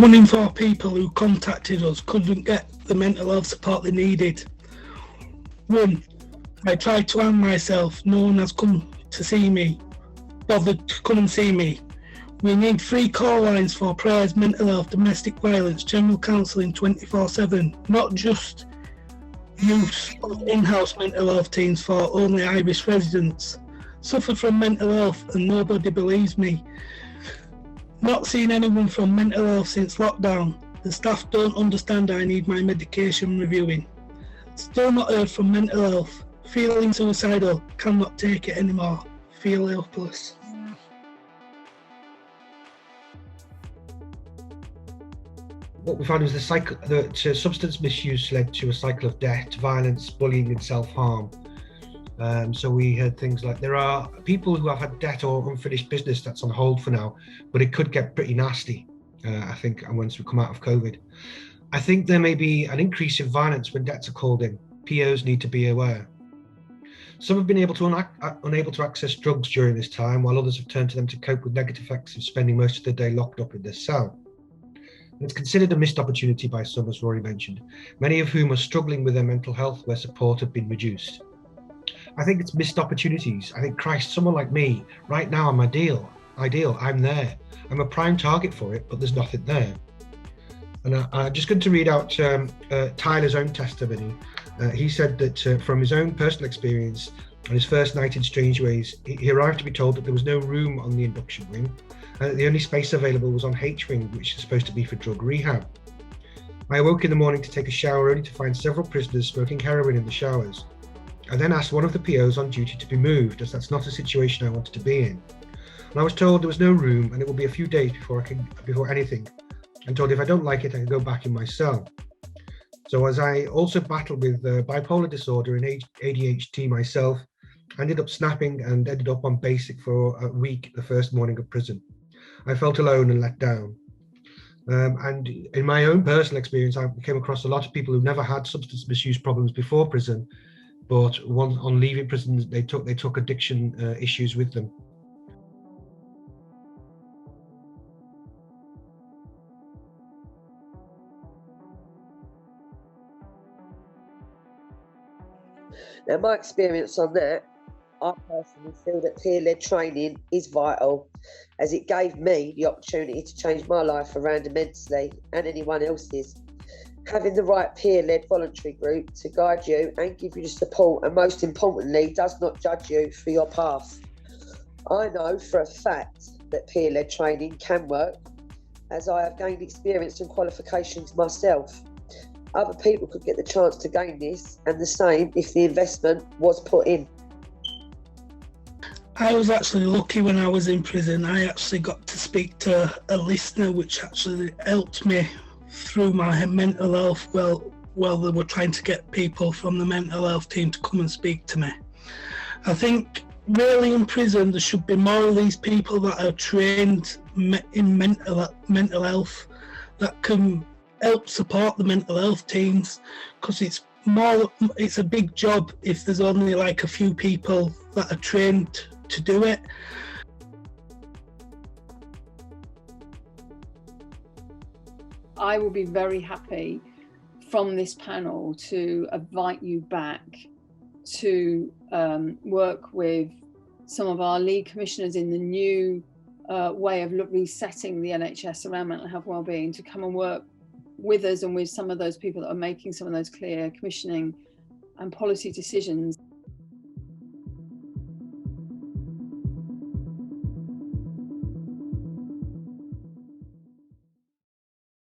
1 in 4 people who contacted us couldn't get the mental health support they needed. 1. I tried to harm myself. No one has come to see me, bothered to come and see me. We need 3 call lines for prayers, mental health, domestic violence, general counselling 24/7, not just use of in-house mental health teams for only high-risk residents. Suffer from mental health and nobody believes me. Not seen anyone from mental health since lockdown. The staff don't understand I need my medication reviewing. Still not heard from mental health. Feeling suicidal, cannot take it anymore. Feel helpless. What we found was that substance misuse led to a cycle of debt, violence, bullying and self-harm. So we heard things like there are people who have had debt or unfinished business that's on hold for now, but it could get pretty nasty, I think, once we come out of COVID. I think there may be an increase in violence when debts are called in. POs need to be aware. Some have been unable to access drugs during this time, while others have turned to them to cope with negative effects of spending most of the day locked up in their cell. It's considered a missed opportunity by some, as Rory mentioned, many of whom are struggling with their mental health where support have been reduced. I think it's missed opportunities. I think, Christ, someone like me, right now I'm ideal, I'm there. I'm a prime target for it, but there's nothing there. And I'm just going to read out Tyler's own testimony. He said that from his own personal experience, on his first night in Strange Ways, he arrived to be told that there was no room on the induction wing, and that the only space available was on H wing, which is supposed to be for drug rehab. I awoke in the morning to take a shower only to find several prisoners smoking heroin in the showers. I then asked one of the POs on duty to be moved, as that's not a situation I wanted to be in. And I was told there was no room and it will be a few days before anything, and told if I don't like it, I can go back in my cell. So as I also battled with bipolar disorder and ADHD myself, I ended up snapping and ended up on basic for a week the first morning of prison. I felt alone and let down. And in my own personal experience, I came across a lot of people who never had substance misuse problems before prison, but on leaving prison, they took addiction issues with them. Now, my experience on that, I personally feel that peer-led training is vital, as it gave me the opportunity to change my life around immensely and anyone else's. Having the right peer-led voluntary group to guide you and give you the support, and most importantly, does not judge you for your path. I know for a fact that peer-led training can work, as I have gained experience and qualifications myself. Other people could get the chance to gain this, and the same if the investment was put in. I was actually lucky when I was in prison. I actually got to speak to a listener, which actually helped me through my mental health while they were trying to get people from the mental health team to come and speak to me. I think really in prison there should be more of these people that are trained in mental health that can help support the mental health teams, because it's a big job if there's only like a few people that are trained to do it. I will be very happy from this panel to invite you back to work with some of our lead commissioners in the new way of resetting the NHS around mental health wellbeing, to come and work with us and with some of those people that are making some of those clear commissioning and policy decisions.